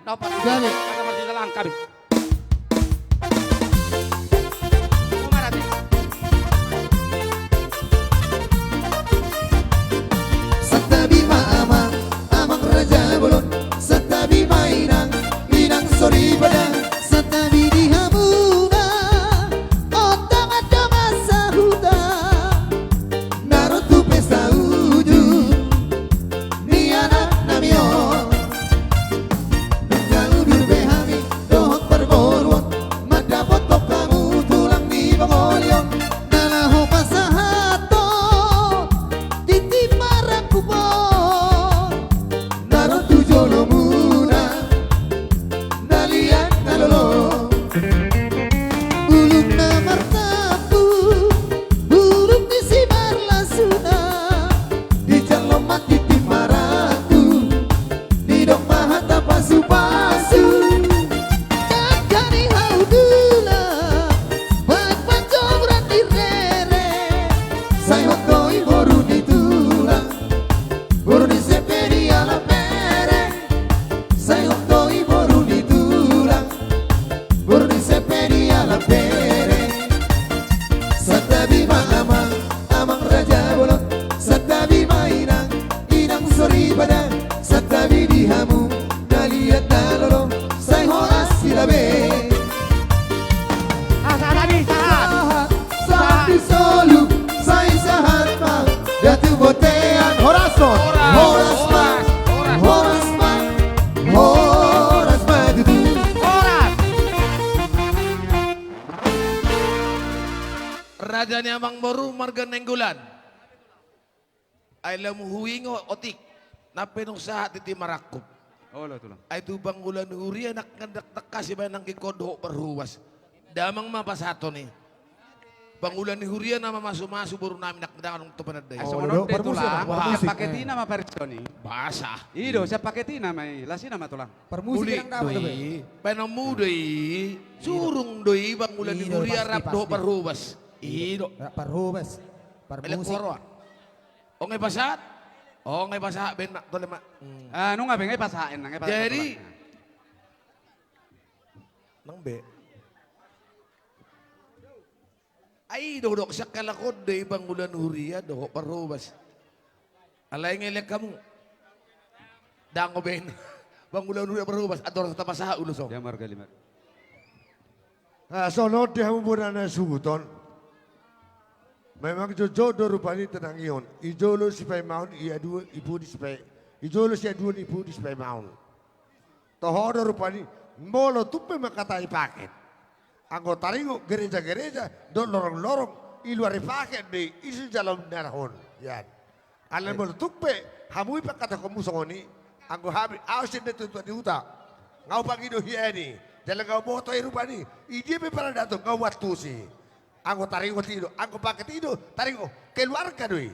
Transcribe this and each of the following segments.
dapat. Jadi. Kata masih dalam kami. Satabi amang, amang raja bolon. Satabi mainang, minang sori badang. Satabi di hamuna, otang ada masa huta. Naruto pesta uju, ni anak namio. Nunggang ubir behami, dohok berboruan. Madapot kok kamu tulang di bangolion. Nalaho pasahato, titi marakubo. Naruto jolo muna, nalian nalolo. Bulung na martapu, bulung di sibar lasuna. Di jalom mati timaraku, di dok mahata pasu-pasu. Kakani haudula, bak pancobran di rere. Saya hotoi boru di tulang, boru di sepedi ala mere. Saya hotoi boru di tulang, boru di sepedi ala mere. Satabi amang, amang raja bolong. Satabi mainang, inang sori badang. Satabi di hamu, naliat nalolo. Saya horas silabe. Sahabi, sahat. Saat di solu, saya sahat mang. Datu botean, horas non. Horas mang, horas mang, horas mang itu. Orang. Raja ni Amang Boru marga Nenggulan. Ay lamu huwingo otik. Napenong sahat iti marakop. Oh, lo tulang. Ay tubang ulan huri anak ngandak kasi ba nang kikodo perhuwas. Damang mapasato ni. Bangulan ni Huria nama masu-masu baru namin nakdangan ng tupanad Ay, dayo. sumunod de permusik, tulang. permusik. Siya paketina maparisoni. Basa. Ido, siya paketina may lasina matulang. Permusik Uli yang dapat doy. doi. Panamu doi. Surung doi bangulan ni Ido, Huria pasti, rap do pasti. perhuwas. Ido. Perhubes. Elek Permusik. korwa. O ngay pasat? O ngay pasat benak to lima. Ano nga ba ngay pasain na ngay pasain. Jadi nang be. Ay dodok sa kalakod de bangulan Huria do perhuwas. Alay ngelek kamu. Dango ben. Bangulan Huria perhuwas ador sa tapasaha ulo so. Ya marga lima. Sonod di hamubunan na suguton. Memang jodoh rupanya tenang ion. Ijolo si pay maun, iya dua ibu di spay. Ijolo si dua ibu di spay maun. Tohodo rupanya molo tupe makatai paket. Anggo taringo gereja-gereja don lorong-lorong iluar paket di isu jalan narahon. Yan. Alam molo tupe hamui pa kata komusoni. Anggo habi ausin de tutuan di huta. Ngau pagido hieni. Jalan ngau boto rupanya. Ije pe para dato ngau watu si. Anggo taringo tido, anggo paket tido, taringo keluarga doi.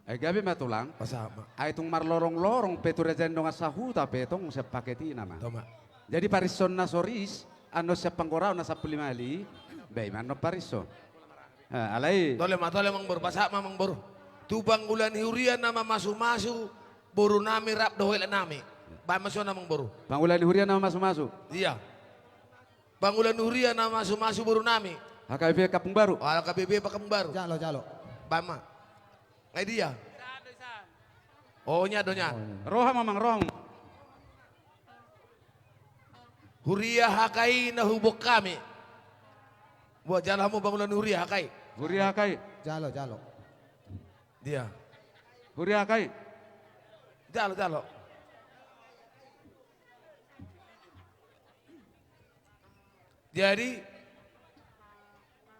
Ay gabi matulang. Pasama. Ay itong marlorong-lorong peturejendo nga sa huta petong siya paketina ma. Tama. Jadi parison na soris, ano siya pangkorao na sa pulimali, bay man no pariso. Alay, Tole mang bor pasama mang bor. Tubang ulan Huria nama masu-masu buru nami rap dohel nami. Ba masu namang boro. pangulan ni Huria na masu-masu. Iya. Bangulan Huria nama masu-masu buru nami. HKB Kapung Baru. Wala KBB pa kang baro. Jalo, jalo. Bama. Ngay dia. Oh nya do nya. Roha mamang rohang. Huria hakai na hubok kami. Buat jalan mo bangulan Huria hakai. Huria Hakai. Jalo, jalo. Dia. Huria Hakai. Jalo jalo. Jadi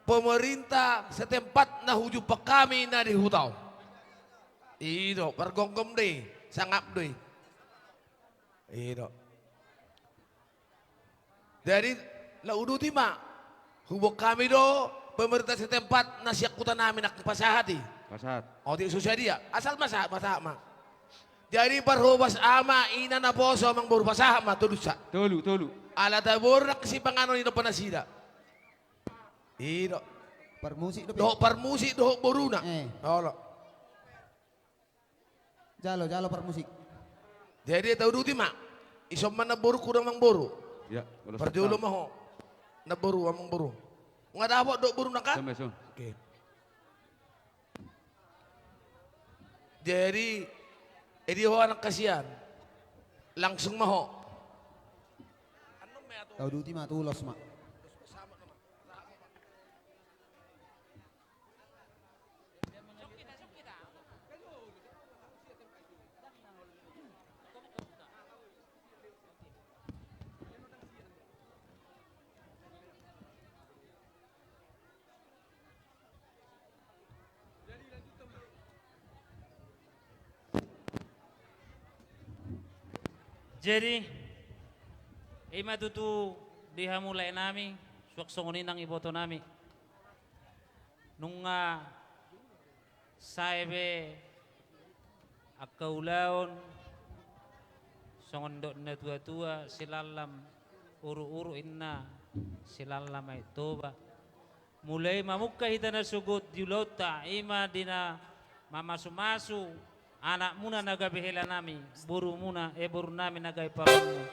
pemerintah setempat na huju pa kami na di hutaw. Ido, pergonggom deh, sangap deh. Ido. Jadi laudu tima, hubok kami do pemerintah setempat na siyakutan namin nak pasahati. Pasat. O di susya dia, asal masaha ma. Jadi parhubas ama ina na poso mang buru pasaha ma tudusa. Tolu, tolu. Ala tabor na kasi pangano nino panasida. Ido. Permusik do. Do parmusik do boruna. Olo. Jalo, jalo permusik. Jadi tahu duti mak. Isom man naburu kurang mang buru. Ya, ulos Perjulo maho. Naburu amang buru. Nga dapat dok buru naka? Sampai so. Oke. Jadi, edi ho anak kasihan. Langsung maho. Kau duti mah tulos mak. Jadi, ima tutu dihamulay nami, suwaksongonin ang iboto nami. Nung saibe akaulaon, songondok na tua-tua, silalam uru-uru inna, silalam ay toba. Mulai mamukka hita na sugot dilota, ima dina mamasumasu, anak muna nagabihila nami, buru muna, buru nami nagay parango.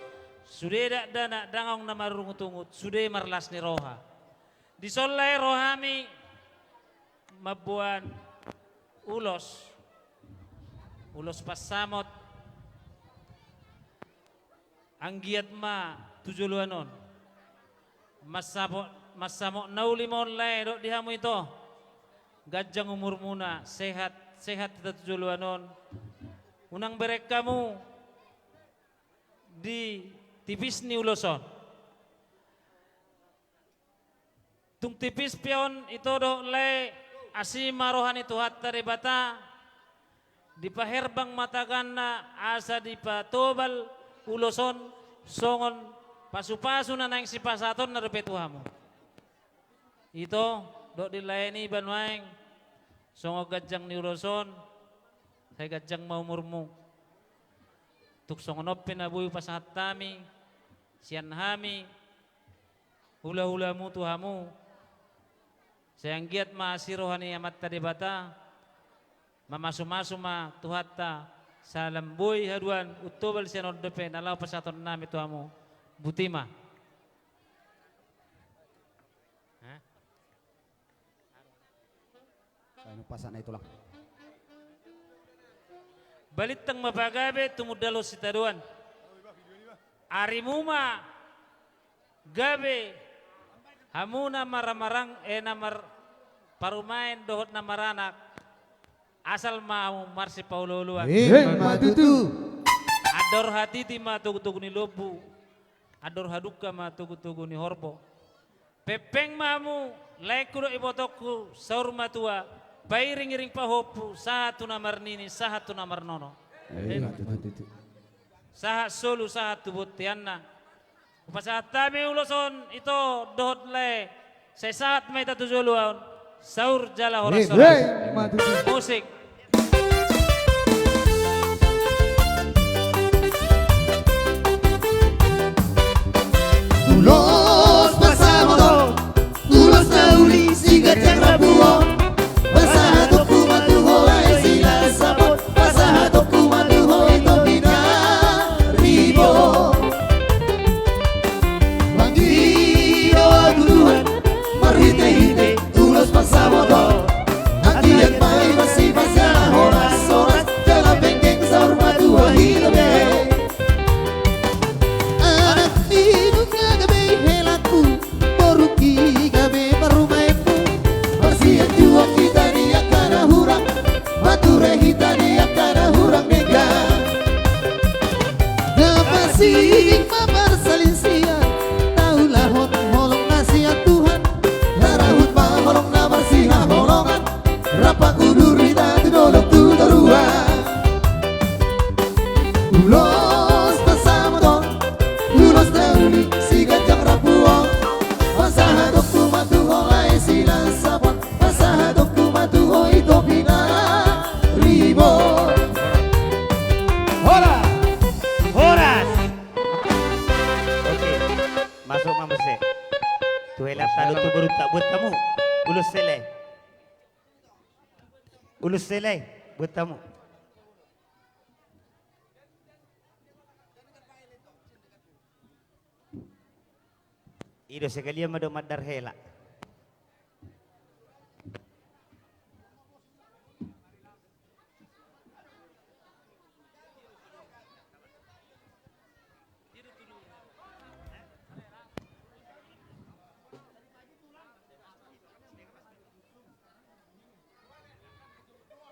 Sudah dana dangong na marungutungut, sudah marlas ni roha. Di solay rohami, mabuan ulos pasamot, ang giat ma tujuluanon, masamok naulimon lay, do dihamu ito, gajang umur muna, sehat kita tujuluanon. Unang berek kamu di tipis ni uloson. Tung tipis pion itu do le asima rohani tuhat dari bata di paherbang matakan na asa di patobal uloson songon pasu-pasu na nang sipasaton na repetuhamu. Ito do dilayani banwaeng songo gajang ni uloson saya gajang mau murmu. Tuk songonop pinabuy pasahat tami, siyan hami, hula-hula mu tuhamu. Sayang giat maasirohani amat tadi bata, mamasu-masu ma tuhatta, salam boy haduan, utobal siyan odepe, nalaw pasaton nami tuhamu, butima. Ano pasan na ito lang. Balitang mapagabe tumudalo si taduan. Arimuma gabe hamuna maramarang namar parumain dohot na maranak asal mau marsi paululuan. Matutu. Ador hati ti matugutug ni lobu. Ador haduka matugutug ni horbo. Pepeng mamu laikuro ibotoku saur matua. Pairing-iring pahopu satu namar nini satu namar nono. Sahat solu sahat tubut tianna. Pasahat tami uloson itu dohot le. Saya sahat may tatujuluan saur jala horas. Musik. Ulos pasamo, ulos na uli, sigat yang rabuo. Pasahatok kumatuhoy sila sabot, pasahatok kumatuhoy ito binaribo. Bandido aguluhan, marhite-hite, ulos pasamoto. Hati at may masipas na oras-oras, dalam bengkeng sa urmatua hilabe. Anak minum nga gabi helaku, boruki gabi parumaiku. Pasian jua kita ni akana hurang, mature kita ni akana hurang nega. Napasing maparsalin siya, taulahot holong na siya Tuhan. Narahut pa holong na marsiha holongan, rapak udurita tinolok tudaruan. Ulos pasamo don, ulos na uli, sigat yang rapuang. Pasahadok kumatuhoy silang sabon, pasahadok kumatuhoy ito pinaribo. Horas. Oke, masuk mamuse. Tuhela talo tu berutak buat kamu. Ulus selai buat kamu. Ido sekalian mado madar hela.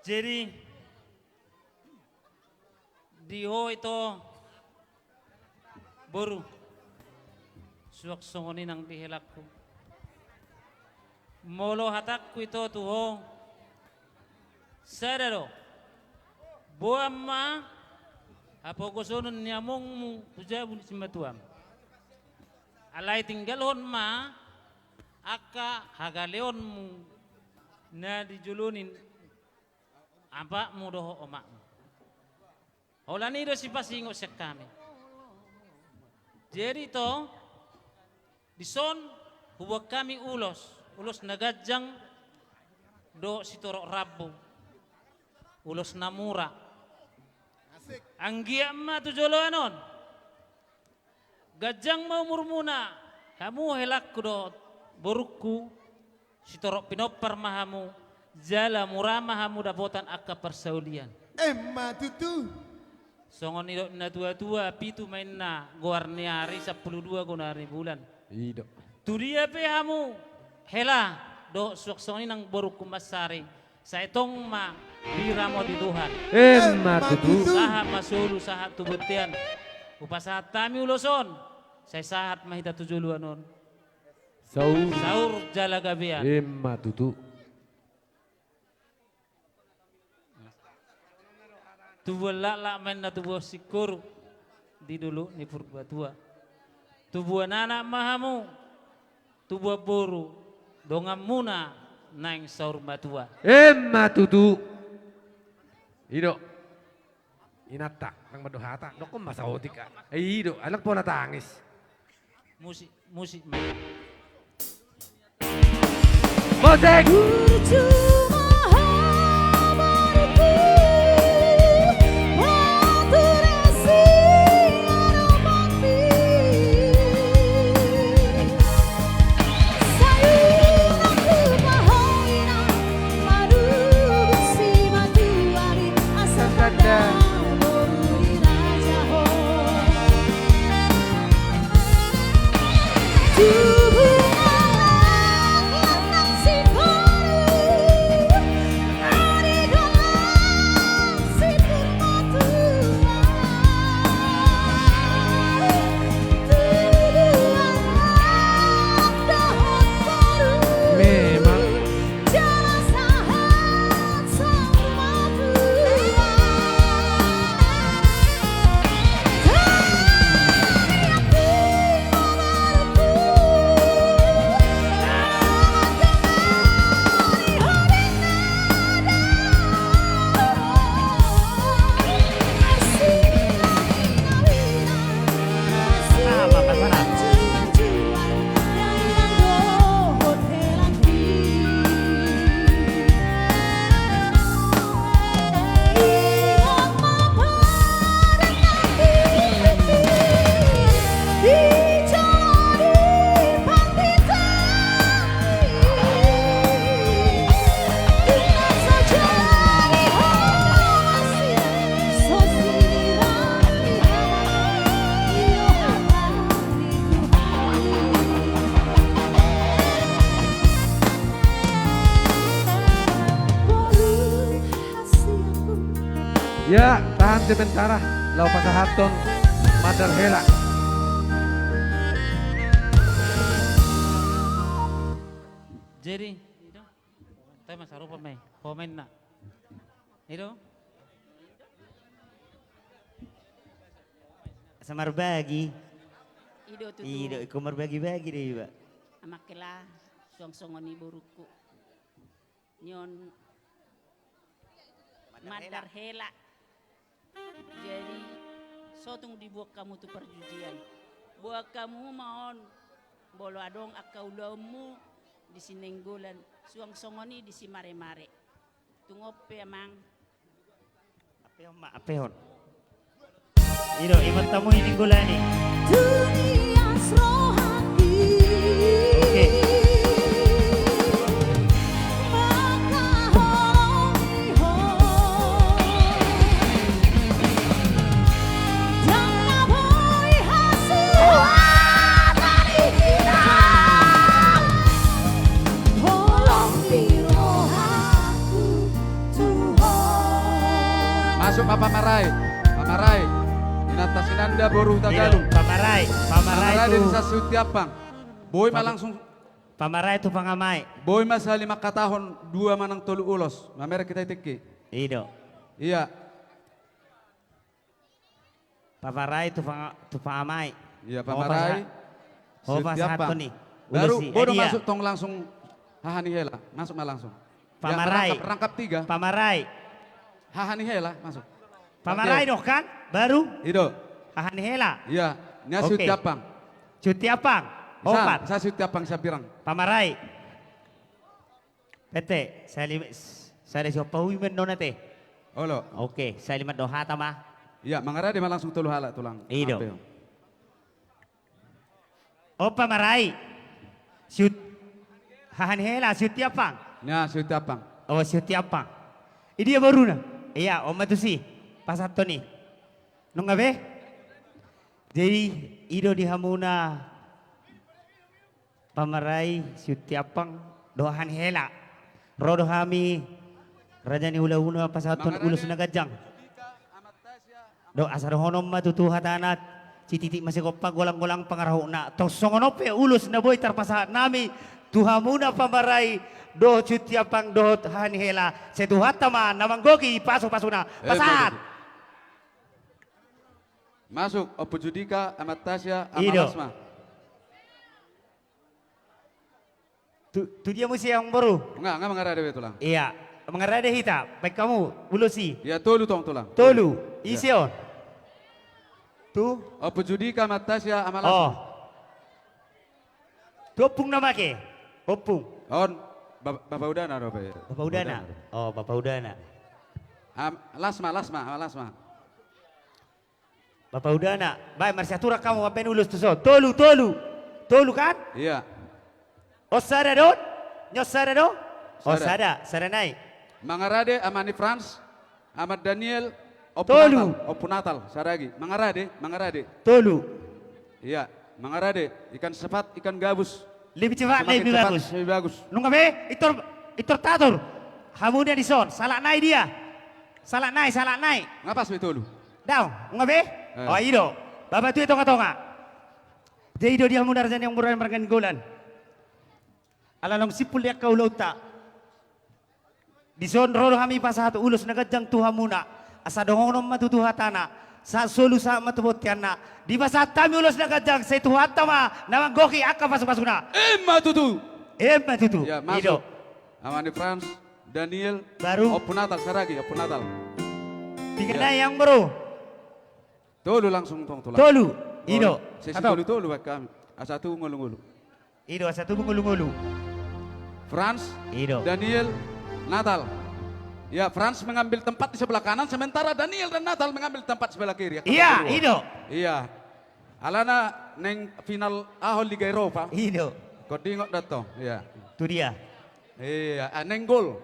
Jadi diho ito boru suwak songoni ng dihilak ko. Molo hatak ko ito tuho sadaro buam ma apo kusunun niamong mo tujabun si matuam. Alay tinggalon ma aka hagaleon mo na dijulunin apa mo doho omak mo. Hola nido si pasingo siya kami. Jadi to, dison huwag kami ulos nagadyang do si Toro Rabo, ulos na mura. Ang giyam ma tujolo anon, gadyang maumurmuna, hamu helak ko do borukku, si Toro pinopar mahamu, jala mura mahamu dapotan akka persaulian. Emma tutu. Songon idok na tua-tua pitu main na guarniari 12 gunari bulan. Ido. Tu dia pe hamu hela do suksoni nang boru kumasari. Sa itong ma biramo di Tuhan. Tutu. Sahat masulu sahat tubutian. Upasahat tami uloson. Saya sahat mahita tujuluanon. Saur jala gabian. Emma tutu. Tubuh lak main na tubuh sikur di dulu ni purba tua. Tubuh anak mahamu, tubuh boru, dongam muna naing saur batua. Emma tutu. Ido. Inata nang maduhata. Doko masautik ka. Ido, anak po natangis. Musik. Musik. Ya, tahan sebentar. Lau pasahaton madar hela. Jadi, itu, tayo masarupa may komen na. Itu, Samar bagi. Ido tutu. Ido, kumar bagi-bagi deh, Pak. Amakila song-songon ni buruku. Nyon madar hela. Jadi sotong dibuat kamu tu perjudian. Buat kamu maon bolo adong akaulamu di sinenggolan suang songoni di si mare-mare. Tungope amang. Apeon, ma, apeon. Ido, iman tamu ini gulani. Dunia serohani Boru Tagalog. Pamaray. Pamaray Mangarade itu. sa Sutiapang. Boy ma langsung, Pamaray itu pangamay. boy ma sa 5 katahon, 2 manang 3 ulos. Mamera kita itiki. Ido. Iya, Pamaray itu pangamay. iya Pamaray. Oh, pas Sutiapang. satu nih. Baru Ulesi. bodo Iya. masuk tong langsung hahani hela. Masuk ma langsung. Ya, Pamaray. rangkap 3. Pamaray. Hahani hela masuk. Pamaray Oke. dong kan? Baru. Ido. Hahan hela. Iya, nya Oke. Sutiapang. Cuti apang. Opat. Sa Sutiapang sa pirang. Pamaray. Pete. Saya siapa wimen nona teh. Olo. Oke. Saya 5 doha tama. Iya, mangarade ma langsung 3 hala tulang. Ido. Apeo. Oh pamaray. Shoot. Hahan hela. Cuti apang. Nya Sutiapang. Oh cuti apang. Ini dia baru na. Iya. Om itu sih. Pas satu nih. Nung abe? Jadi ido di hamuna pamaray sutiapang dohan hela rodo hami raja ni hula-hula pasaton ulus nagajang do asar honom matutuha tanat cititi masih kopag golang-golang pangarahuna tosongonope ulus na boy tarpasahat nami tuhamuna pamaray do sutiapang do han hela setuhat tama namanggogi paso-pasuna pasahat. Masuk Opo Judika, Amat Tasya, Ido. Amalasma. Tu dia mesti yang baru. Enggak mangarade be tulang. Iya, mengarade hita. Baik kamu, ulusi. Ya tolu tong tulang. Tolu, Ya. ision. Tu, Opo Judika, Amat Tasya, Amalasma. oh. Tu opung nama ke? Opung. On Bapak Udana do be. Bapak Udana. Oh, Bapak Udana. Lasma. Bapak Udana. Baik, marsiatura kamu ngapain ulus tu so? Tolu. Tolu kan? Iya. Oh, sada don? Nyos sada do? Oh, Sada. sada naik. Mangarade Amani France, Amat Daniel, Tolu. Opo Natal, saragi. Mangarade. Tolu. Iya, mangarade. Ikan sepat, ikan gabus. Lebih cepat, Semakin lebih cepat, bagus. Lebih bagus. Nung kami, itor tatur. Hamunya di son, salah naik dia. Salah naik. Ngapas be tolu? Daw, ngabe? Oh, ido. Bapak tu tonga. Jadi ido dia muna rajan yang murah mergan golan. Alalong sipul dia kau lauta. Di son rolo kami pasah ulus nagajang tuha muna. Asa dongonom matutuha tanah. Sa solu sa matubotiana. Di pasah kami ulus nagajang sa tuha tama. Namang goki akka pasuk-pasuna. Emma tutu. Ya, masuk. Ido. Amani France, Daniel, Baru. Opo Natal, saragi, Opo Natal. Tiga Ya. na yang baru. Tolu langsung tong tulang. Tolu. Ido. Sesi Atau? tolu bak kami. Asatu ngulu-ngulu. Ido satu ngulu-ngulu. France, Ido. Daniel, Natal. Ya, France mengambil tempat di sebelah kanan, sementara Daniel dan Natal mengambil tempat sebelah kiri. Iya, Kedua. Ido. Iya. Alana neng final ahol Liga Eropa. Ido. Kau tengok dato. Iya. Tu dia. Iya, neng gol.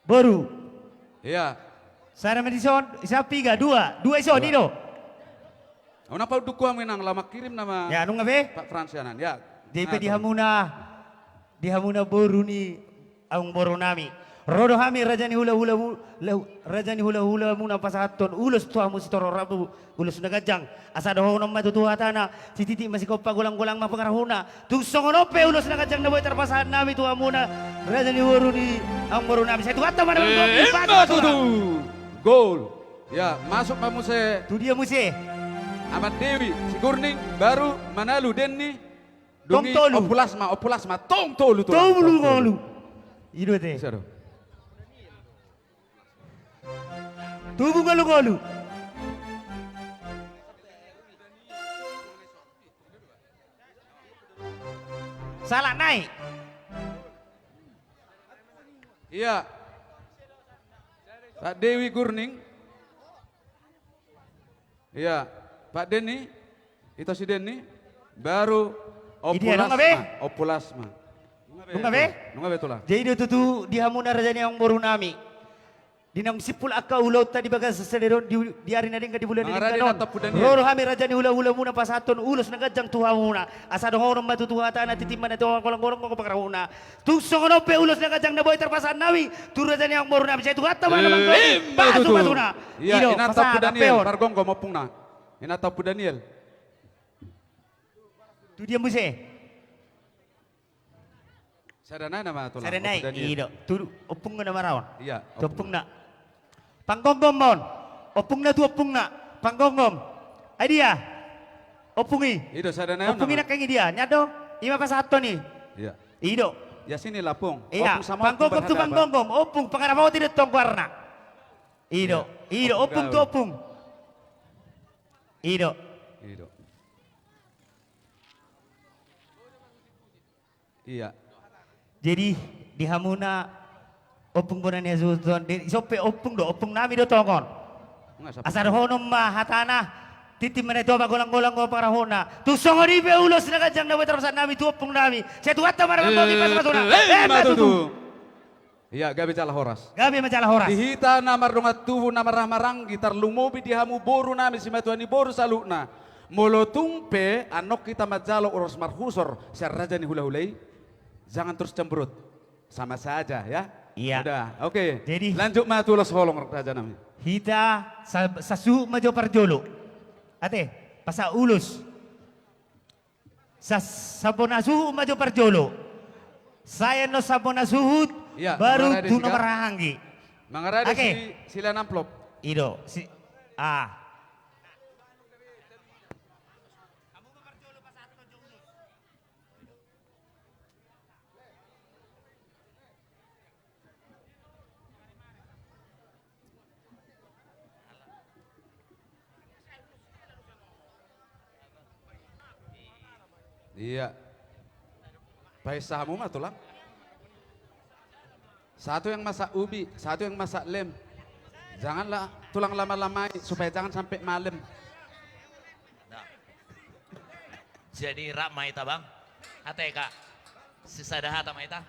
Baru. Iya. Sana Madison, isa piga, dua ison, Ido. Kenapa dukung menang lama kirim nama Ya, nung ngabe? Pak Fransianan. Ya. JP Nah, di hamuna baru ni ang baru nami. Rodo hami rajani hula muna pasaton ulus tua musitoro rabu ulus nagajang asa doho nom matutuha tana si titi masih kopa gulang-gulang mapangarahuna tung songonope ulus nagajang na boy terpasahan nami tua muna rajani baru ni ang baru nami saya tuha tama naman Emma tutu. Gol. Ya, masuk Mamuse. tu dia musi Amat Dewi, si Gurning, baru Manalu, Denny, Tong tolu. Opulasma, tong tolu. tolu ngolu ido te Bisa do. tubuh ngolu salah naik Iya. Pak Dewi Gurning. Iya. Pak Denny, itu si Denny, baru Ini ano nga be? Opulasma. Nung be? Nunga be tulang. Jadi itu tuh di hamuna rajani yang baru nami. Di nang sipul akka ulau tadi bagas sederon di hari nading ka di bulan Mga nading radin kanon. at tapu Daniel. Roro hami rajani hula muna pasaton ulos nagajang tuha muna. Asa dong horong matutuha ta na titimban na tuha kolong-kolong ko pakarahuna. Tung songono pe ulos nagajang na boy terpasan nami. Tu rajani yang baru nami. Saya tuha tama naman ko. Pasu pasuna. Iya, inat tapu Daniel, Pargonggo maupung na. Ina tahu Daniel. Tu dia muse. Sadana nama tulang. Sada nai. Ido. Tu opung na maraon. Iya. Tu opung na. Panggongom mon. Opung na tu opung na. Panggongom. Ay dia. Opungi. Ido sadana Opungi na kangi dia. Nyado. Ima pasato ni. Iya. Ido. Ya sini lapung. Iya. Opung sama opung Panggongom tu berhadapan. panggongom. Opung pangaramaw tidak tong warna. Ido. Ido. Opung tu opung. Ido. Ido. Iya. Jadi di hamuna opung bonan ya zuton. Sope opung do. Opung nami do tongon. Enggak Asar honom mah hatana. Titi mana itu golang-golang ko para hona. Tu songo di be ulos na kajang na terus nami tu opung nami. Saya tu atta marang bogi pas matuna. Matutu. Iya, gabi cala horas. Gabi majalah horas. Dihita namar rungat tuhu namar marang gitar lumobi dihamu boru nami si matuani boru salukna. Molo tumpe anok kita majalo uros marhusor si raja ni hula-hulai. Jangan terus cemberut. Sama saja ya. Iya. Udah, oke. Jadi- lanjut matulos holong raja nami. Hita sasu majo parjolo. Ate, pasa ulus. Sabona suhu majo parjolo. Saya no sabona suhut Iya, baru mengarah di tu siga. nomor hanggi. Mangarada Oke. si sila amplop. Ido, si Iya. Paisamu mah tulang. Satu yang masak ubi, satu yang masak lem. Janganlah tulang lama-lama supaya jangan sampai malam. Jadi rak maita bang, ate kak, sisa dah hata maita.